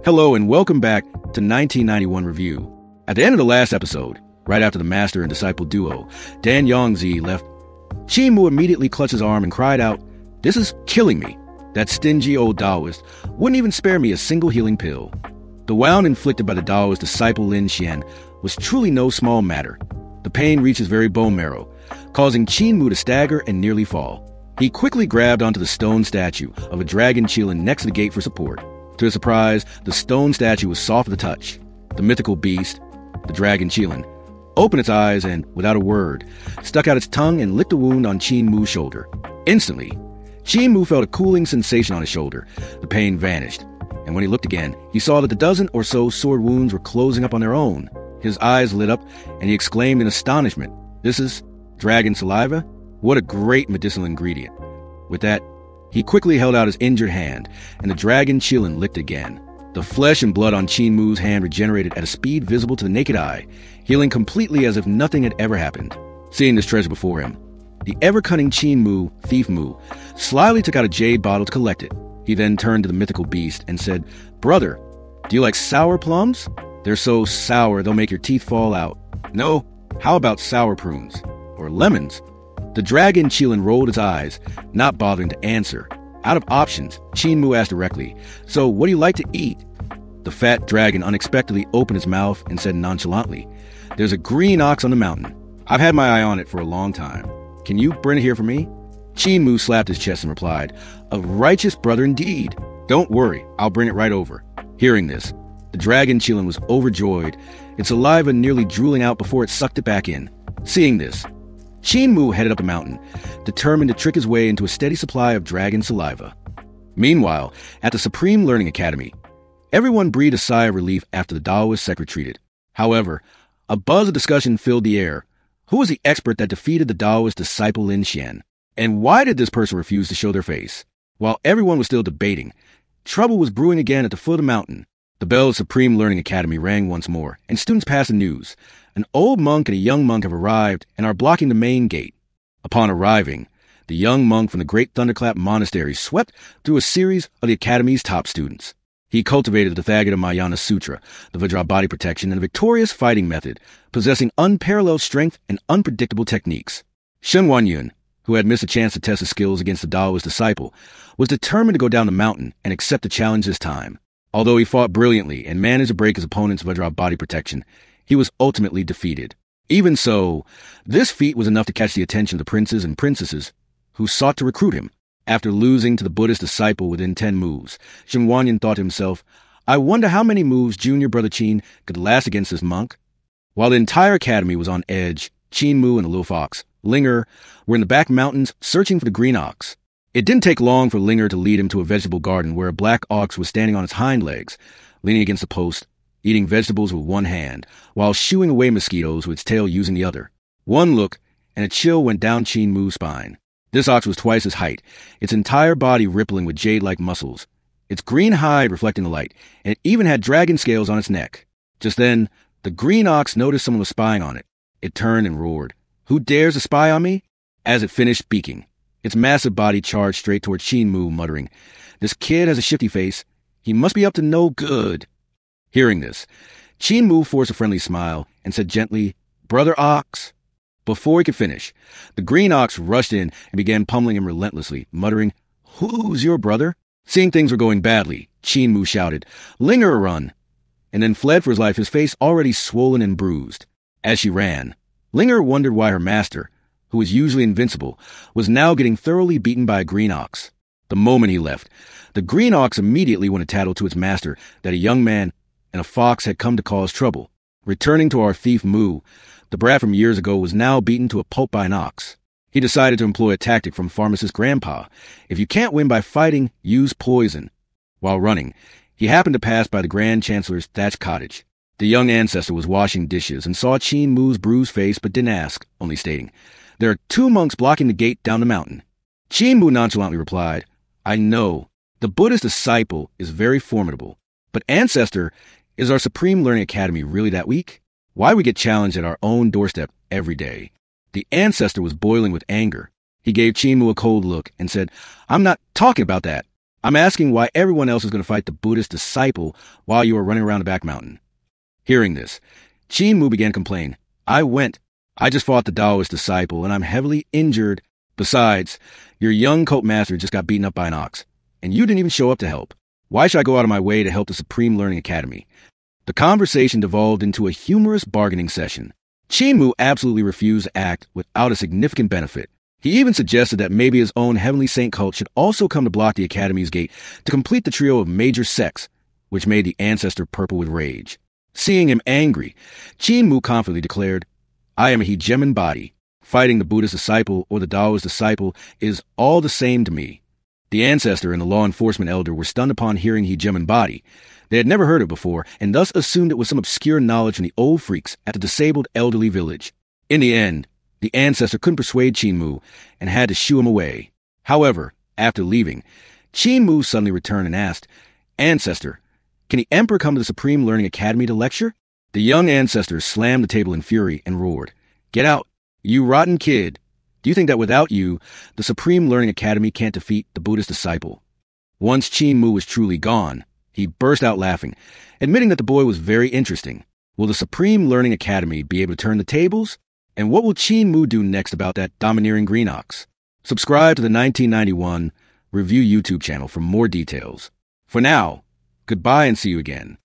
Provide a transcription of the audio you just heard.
Hello and welcome back to 1991 Review. At the end of the last episode, right after the master and disciple duo, Dan Yongzi left, Qin Mu immediately clutched his arm and cried out, "This is killing me. That stingy old Taoist wouldn't even spare me a single healing pill." The wound inflicted by the Taoist disciple Lin Xian was truly no small matter. The pain reached his very bone marrow, causing Qin Mu to stagger and nearly fall. He quickly grabbed onto the stone statue of a dragon chilling next to the gate for support. To his surprise, the stone statue was soft to the touch. The mythical beast, the dragon Qilin, opened its eyes and, without a word, stuck out its tongue and licked the wound on Qin Mu's shoulder. Instantly, Qin Mu felt a cooling sensation on his shoulder. The pain vanished, and when he looked again, he saw that the dozen or so sword wounds were closing up on their own. His eyes lit up, and he exclaimed in astonishment, "This is dragon saliva? What a great medicinal ingredient." With that, he quickly held out his injured hand, and the dragon Qilin licked again. The flesh and blood on Qin Mu's hand regenerated at a speed visible to the naked eye, healing completely as if nothing had ever happened. Seeing this treasure before him, the ever-cunning Qin Mu, Thief Mu, slyly took out a jade bottle to collect it. He then turned to the mythical beast and said, "Brother, do you like sour plums? They're so sour they'll make your teeth fall out. No, how about sour prunes? Or lemons?" The dragon Qilin rolled his eyes, not bothering to answer. Out of options, Qin Mu asked directly, "So what do you like to eat?" The fat dragon unexpectedly opened his mouth and said nonchalantly, "There's a green ox on the mountain. I've had my eye on it for a long time. Can you bring it here for me?" Qin Mu slapped his chest and replied, "A righteous brother indeed. Don't worry, I'll bring it right over." Hearing this, the dragon Qilin was overjoyed, its saliva nearly drooling out before it sucked it back in. Seeing this, Qin Mu headed up the mountain, determined to trick his way into a steady supply of dragon saliva. Meanwhile, at the Supreme Learning Academy, everyone breathed a sigh of relief after the Taoist sect retreated. However, a buzz of discussion filled the air. Who was the expert that defeated the Taoist disciple Lin Xian? And why did this person refuse to show their face? While everyone was still debating, trouble was brewing again at the foot of the mountain. The bell of Supreme Learning Academy rang once more, and students passed the news. An old monk and a young monk have arrived and are blocking the main gate. Upon arriving, the young monk from the Great Thunderclap Monastery swept through a series of the Academy's top students. He cultivated the Tathagata Sutra, the Vajra body protection, and a victorious fighting method, possessing unparalleled strength and unpredictable techniques. Shen Wanyun, who had missed a chance to test his skills against the Taoist disciple, was determined to go down the mountain and accept the challenge this time. Although he fought brilliantly and managed to break his opponent's Vajra body protection, he was ultimately defeated. Even so, this feat was enough to catch the attention of the princes and princesses who sought to recruit him. After losing to the Buddhist disciple within 10 moves, Shen Wanyan thought to himself, "I wonder how many moves junior brother Qin could last against this monk." While the entire academy was on edge, Qin Mu and the little fox, Linger, were in the back mountains searching for the green ox. It didn't take long for Linger to lead him to a vegetable garden where a black ox was standing on its hind legs, leaning against a post, eating vegetables with one hand, while shooing away mosquitoes with its tail using the other. One look, and a chill went down Qin Mu's spine. This ox was twice his height, its entire body rippling with jade-like muscles, its green hide reflecting the light, and it even had dragon scales on its neck. Just then, the green ox noticed someone was spying on it. It turned and roared, "Who dares to spy on me?" As it finished speaking, its massive body charged straight toward Qin Mu, muttering, "This kid has a shifty face. He must be up to no good." Hearing this, Qin Mu forced a friendly smile and said gently, "Brother Ox." Before he could finish, the green ox rushed in and began pummeling him relentlessly, muttering, "Who's your brother?" Seeing things were going badly, Qin Mu shouted, "Linger a run," and then fled for his life, his face already swollen and bruised. As she ran, Linger wondered why her master, who was usually invincible, was now getting thoroughly beaten by a green ox. The moment he left, the green ox immediately went to tattle to its master that a young man and a fox had come to cause trouble. Returning to our thief Mu, the brat from years ago was now beaten to a pulp by an ox. He decided to employ a tactic from pharmacist Grandpa. If you can't win by fighting, use poison. While running, he happened to pass by the Grand Chancellor's thatched cottage. The young ancestor was washing dishes and saw Qin Mu's bruised face but didn't ask, only stating, "There are 2 monks blocking the gate down the mountain." Qin Mu nonchalantly replied, "I know. The Buddhist disciple is very formidable. But Ancestor, is our Supreme Learning Academy really that weak? Why we get challenged at our own doorstep every day?" The Ancestor was boiling with anger. He gave Qin Mu a cold look and said, "I'm not talking about that. I'm asking why everyone else is going to fight the Buddhist disciple while you are running around the back mountain. Hearing this, Qin Mu began to complain. I just fought the Taoist disciple, and I'm heavily injured. Besides, your young cult master just got beaten up by an ox, and you didn't even show up to help. Why should I go out of my way to help the Supreme Learning Academy? The conversation devolved into a humorous bargaining session. Qin Mu absolutely refused to act without a significant benefit. He even suggested that maybe his own Heavenly Saint cult should also come to block the Academy's gate to complete the trio of major sects, which made the ancestor purple with rage. Seeing him angry, Qin Mu confidently declared, I am a hegemon body. Fighting the Buddhist disciple or the Taoist disciple is all the same to me. The ancestor and the law enforcement elder were stunned upon hearing hegemon body. They had never heard it before, and thus assumed it was some obscure knowledge from the old freaks at the disabled elderly village. In the end, the ancestor couldn't persuade Qin Mu and had to shoo him away. However, after leaving, Qin Mu suddenly returned and asked, Ancestor, can the Emperor come to the Supreme Learning Academy to lecture? The young ancestor slammed the table in fury and roared, Get out, you rotten kid. Do you think that without you, the Supreme Learning Academy can't defeat the Buddhist disciple? Once Qin Mu was truly gone, he burst out laughing, admitting that the boy was very interesting. Will the Supreme Learning Academy be able to turn the tables? And what will Qin Mu do next about that domineering green ox? Subscribe to the 1991 Review YouTube channel for more details. For now, goodbye and see you again.